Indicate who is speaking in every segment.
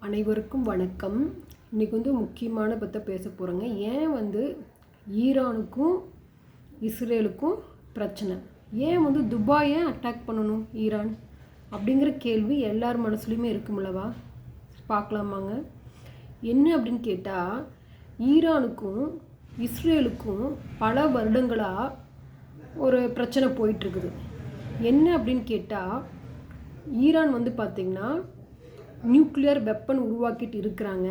Speaker 1: அனைவருக்கும் வணக்கம். இன்றைக்கி முக்கியமான பற்றி பேச போகிறோங்க. ஏன் ஈரானுக்கும் இஸ்ரேலுக்கும் பிரச்சனை, ஏன் துபாயை அட்டாக் பண்ணணும் ஈரான் அப்படிங்கிற கேள்வி எல்லார் மனசுலையுமே இருக்குமில்லவா? பார்க்கலாமாங்க. என்ன அப்படின்னு கேட்டால், ஈரானுக்கும் இஸ்ரேலுக்கும் பல வருடங்களாக ஒரு பிரச்சனை போயிட்டுருக்குது. என்ன அப்படின்னு கேட்டால், ஈரான் பார்த்திங்கன்னா நியூக்ளியர் வெப்பன் உருவாக்கிட்டு இருக்கிறாங்க,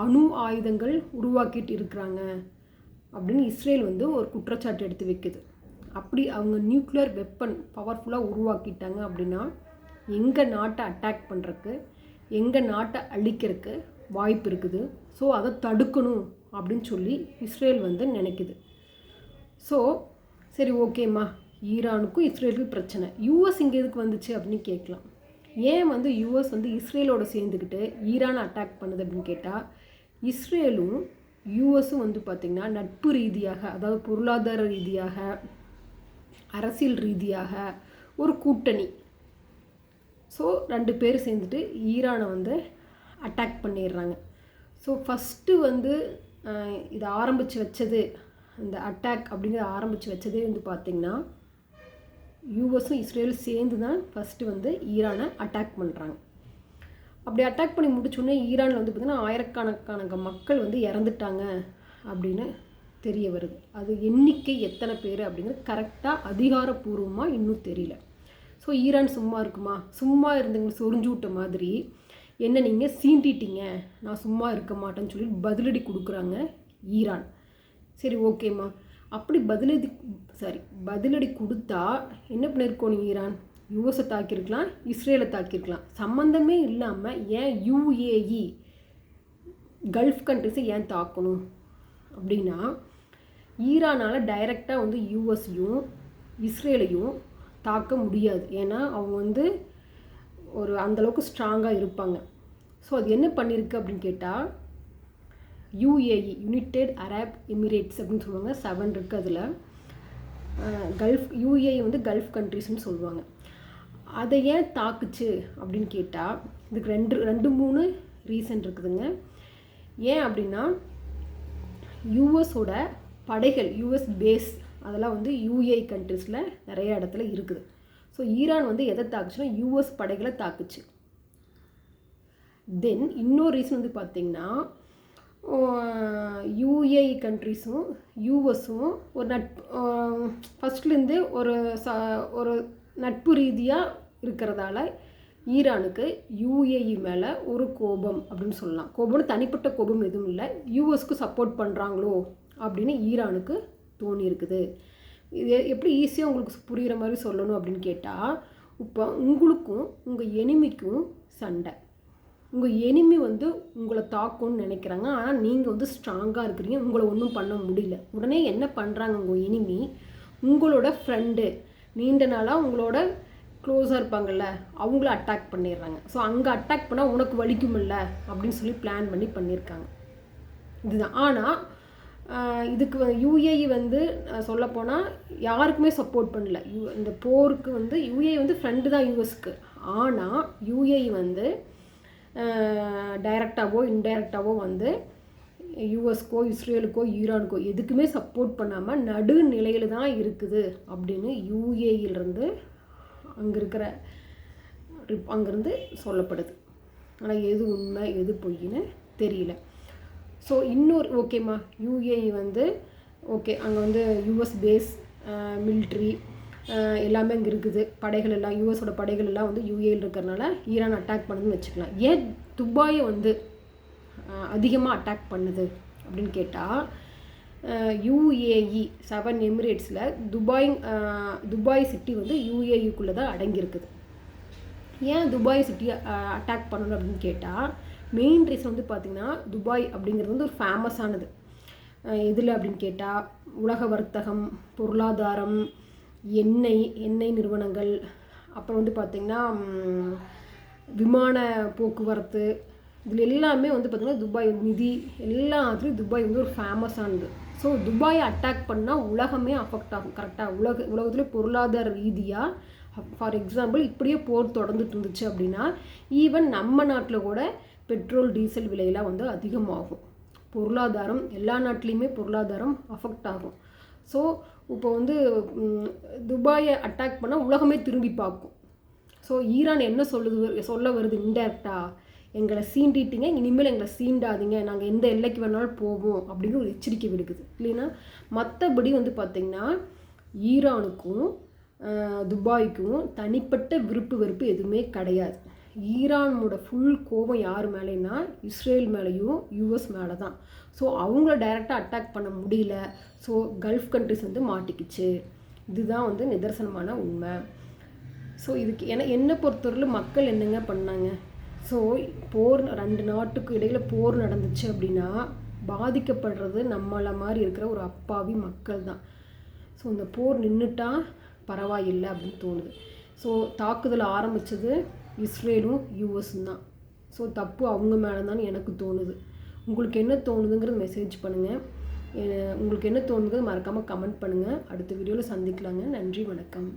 Speaker 1: அணு ஆயுதங்கள் உருவாக்கிட்டு இருக்கிறாங்க அப்படின்னு இஸ்ரேல் ஒரு குற்றச்சாட்டு எடுத்து வைக்குது. அப்படி அவங்க நியூக்ளியர் வெப்பன் பவர்ஃபுல்லாக உருவாக்கிட்டாங்க அப்படின்னா எங்கள் நாட்டை அட்டாக் பண்ணுறக்கு, எங்கள் நாட்டை அழிக்கிறதுக்கு வாய்ப்பு இருக்குது. ஸோ அதை தடுக்கணும் அப்படின்னு சொல்லி இஸ்ரேல் நினைக்குது. ஸோ சரி, ஓகேம்மா, ஈரானுக்கும் இஸ்ரேலுக்கும் பிரச்சனை, யூஎஸ் இங்கே எதுக்கு வந்துச்சு அப்படின்னு கேட்கலாம். ஏன் யூஎஸ் இஸ்ரேலோடு சேர்ந்துக்கிட்டு ஈரானை அட்டாக் பண்ணுது அப்படின்னு கேட்டால், இஸ்ரேலும் யூஎஸும் பார்த்திங்கன்னா நட்பு ரீதியாக, அதாவது பொருளாதார ரீதியாக, அரசியல் ரீதியாக ஒரு கூட்டணி. ஸோ ரெண்டு பேர் சேர்ந்துட்டு ஈரானை அட்டாக் பண்ணிடுறாங்க. ஸோ ஃபஸ்ட்டு இதை ஆரம்பித்து வச்சது, இந்த அட்டாக் அப்படிங்கிறத ஆரம்பித்து வச்சதே பார்த்திங்கன்னா யூஎஸும் இஸ்ரேலும் சேர்ந்து தான் ஃபஸ்ட்டு ஈரானை அட்டாக் பண்ணுறாங்க. அப்படி அட்டாக் பண்ணி முடிச்சோடனே ஈரானில் பார்த்திங்கன்னா ஆயிரக்கணக்கான மக்கள் இறந்துட்டாங்க அப்படின்னு தெரிய வருது. அது எண்ணிக்கை எத்தனை பேர் அப்படிங்கிறது கரெக்டாக அதிகாரப்பூர்வமாக இன்னும் தெரியல. ஸோ ஈரான் சும்மா இருக்குமா? சும்மா இருந்தவங்க சொரிஞ்சு விட்ட மாதிரி, என்ன நீங்கள் சீண்டிட்டீங்க, நான் சும்மா இருக்க மாட்டேன்னு சொல்லி பதிலடி கொடுக்குறாங்க ஈரான். சரி, ஓகேம்மா, அப்படி பதிலடி கொடுத்தா என்ன பண்ணியிருக்கோம்? ஈரான் யூஎஸை தாக்கியிருக்கலாம், இஸ்ரேலை தாக்கியிருக்கலாம். சம்மந்தமே இல்லாமல் ஏன் யுஏஇ கல்ஃப் கண்ட்ரிஸை ஏன் தாக்கணும் அப்படின்னா, ஈரானால் டைரெக்டாக யூஎஸையும் இஸ்ரேலையும் தாக்க முடியாது. ஏன்னா அவங்க ஒரு அந்தளவுக்கு ஸ்ட்ராங்காக இருப்பாங்க. ஸோ அது என்ன பண்ணியிருக்கு அப்படின்னு கேட்டால், யுஏஇ, யுனைடெட் அரப் எமிரேட்ஸ் அப்படின்னு சொல்லுவாங்க, 7 இருக்குது அதில். கல்ஃப் யுஏஇ கல்ஃப் கண்ட்ரிஸ்ன்னு சொல்லுவாங்க. அதை ஏன் தாக்குச்சு அப்படின்னு கேட்டால், இதுக்கு ரெண்டு மூணு ரீசன் இருக்குதுங்க. ஏன் அப்படின்னா, யூஎஸோட படைகள், யூஎஸ் பேஸ் அதெல்லாம் யுஏஇ கண்ட்ரிஸில் நிறைய இடத்துல இருக்குது. ஸோ ஈரான் எதை தாக்குச்சுன்னா யூஎஸ் படைகளை தாக்குச்சு. தென் இன்னொரு ரீசன் பார்த்திங்கன்னா, யுஏஇ கண்ட்ரிஸும் யூஎஸும் ஒரு ஃபஸ்ட்லேருந்து ஒரு நட்பு ரீதியாக இருக்கிறதால ஈரானுக்கு யுஏஇ மேலே ஒரு கோபம் அப்படின்னு சொல்லலாம். கோபம்னு தனிப்பட்ட கோபம் எதுவும் இல்லை, யூஎஸ்க்கு சப்போர்ட் பண்ணுறாங்களோ அப்படின்னு ஈரானுக்கு தோணி இருக்குது. இது எப்படி ஈஸியாக உங்களுக்கு புரிகிற மாதிரி சொல்லணும் அப்படின்னு கேட்டால், இப்போ உங்களுக்கும் உங்கள் எனிமிக்கும் சண்டை. உங்கள் எனிமி உங்களை தாக்கும்னு நினைக்கிறாங்க, ஆனால் நீங்கள் ஸ்ட்ராங்காக இருக்கிறீங்க, உங்களை ஒன்றும் பண்ண முடியல. உடனே என்ன பண்ணுறாங்க, உங்கள் எனிமி உங்களோட ஃப்ரெண்டு, நீண்ட நாளாக உங்களோட க்ளோஸாக இருப்பாங்கள்ல, அவங்கள அட்டாக் பண்ணிடுறாங்க. ஸோ அங்கே அட்டாக் பண்ணால் உனக்கு வலிக்குமில்ல அப்படின்னு சொல்லி பிளான் பண்ணியிருக்காங்க. இதுதான். ஆனால் இதுக்கு யுஏஇ சொல்லப்போனால் யாருக்குமே சப்போர்ட் பண்ணல. இந்த போருக்கு யுஏஇ ஃப்ரெண்டு தான் யூஎஸ்க்கு. ஆனால் யுஏஇ டைரெக்டாகவோ இன்டைரக்டாகவோ யூஎஸ்க்கோ இஸ்ரேலுக்கோ ஈரானுக்கோ எதுக்குமே சப்போர்ட் பண்ணாமல் நடுநிலையில் தான் இருக்குது அப்படின்னு யுஏஇலேருந்து அங்கேருந்து சொல்லப்படுது. ஆனால் எது உண்மை எது பொய்ன்னு தெரியல. ஸோ இன்னொரு ஓகேம்மா, யுஏஇ ஓகே, அங்கே யூஎஸ் பேஸ், மிலிட்ரி எல்லாமே இங்கே இருக்குது. படைகள் எல்லாம், யூஎஸோட படைகள் எல்லாம் யுஏஇயில் இருக்கிறனால ஈரான் அட்டாக் பண்ணுதுன்னு வச்சுக்கலாம். ஏன் துபாயை அதிகமாக அட்டாக் பண்ணுது அப்படின்னு கேட்டால், யுஏஇ 7 எமிரேட்ஸில் துபாய் சிட்டி யுஏஇக்குள்ளே தான் அடங்கியிருக்குது. ஏன் துபாய் சிட்டியை அட்டாக் பண்ணணும் அப்படின்னு கேட்டால், மெயின் ரீசன் பார்த்திங்கன்னா, துபாய் அப்படிங்கிறது ஒரு ஃபேமஸானது. எதில் அப்படின்னு கேட்டால், உலக வர்த்தகம், பொருளாதாரம், எண்ணெய் நிறுவனங்கள், அப்புறம் பார்த்திங்கன்னா விமான போக்குவரத்து, இதில் எல்லாமே பார்த்திங்கன்னா துபாய், நிதி, எல்லாத்துலேயும் துபாய் ஒரு ஃபேமஸானது. ஸோ துபாயை அட்டாக் பண்ணால் உலகமே அஃபெக்ட் ஆகும். கரெக்டாக உலகத்துலேயே பொருளாதார ரீதியாக ஃபார் எக்ஸாம்பிள் இப்படியே போர் தொடர்ந்துட்டு இருந்துச்சு அப்படின்னா ஈவன் நம்ம நாட்டில் கூட பெட்ரோல் டீசல் விலையெல்லாம் வந்து அதிகமாகும். பொருளாதாரம் எல்லா நாட்டிலையுமே பொருளாதாரம் அஃபெக்ட் ஆகும். ஸோ இப்போ வந்து துபாயை அட்டாக் பண்ணால் உலகமே திரும்பி பார்க்கும். ஸோ ஈரான் என்ன சொல்ல வருது இன்டேரக்டாக, எங்களை சீண்டிட்டீங்க, இனிமேல் எங்களை சீண்டாதீங்க, நாங்கள் எந்த எல்லைக்கு வேணாலும் போவோம் அப்படின்னு ஒரு எச்சரிக்கை விடுக்குது இல்லைன்னா. மற்றபடி வந்து பார்த்திங்கன்னா ஈரானுக்கும் துபாய்க்கும் தனிப்பட்ட விருப்பு வெறுப்பு எதுவுமே கிடையாது. ஈரானோட ஃபுல் கோபம் யார் மேலேன்னா இஸ்ரேல் மேலேயும் யூஎஸ் மேலே தான். ஸோ அவங்கள டைரெக்டாக அட்டாக் பண்ண முடியல. ஸோ கல்ஃப் கண்ட்ரிஸ் வந்து மாட்டிக்கிச்சு. இதுதான் வந்து நிதர்சனமான உண்மை. ஸோ இதுக்கு என்னை பொறுத்தவரையில் மக்கள் என்னங்க பண்ணாங்க? ஸோ போர் 2 நாட்டுக்கு இடையில் போர் நடந்துச்சு அப்படின்னா பாதிக்கப்படுறது நம்மளை மாதிரி இருக்கிற ஒரு அப்பாவி மக்கள் தான். ஸோ இந்த போர் நின்றுட்டா பரவாயில்லை அப்படின்னு தோணுது. ஸோ தாக்குதல் ஆரம்பித்தது இஸ்ரேலும் யூஎஸும் தான். ஸோ தப்பு அவங்க மேலே தான் எனக்கு தோணுது. உங்களுக்கு என்ன தோணுதுங்கிறது மெசேஜ் பண்ணுங்கள். உங்களுக்கு என்ன தோணுதுங்கிறது மறக்காமல் கமெண்ட் பண்ணுங்கள். அடுத்த வீடியோவில் சந்திக்கலாங்க. நன்றி, வணக்கம்.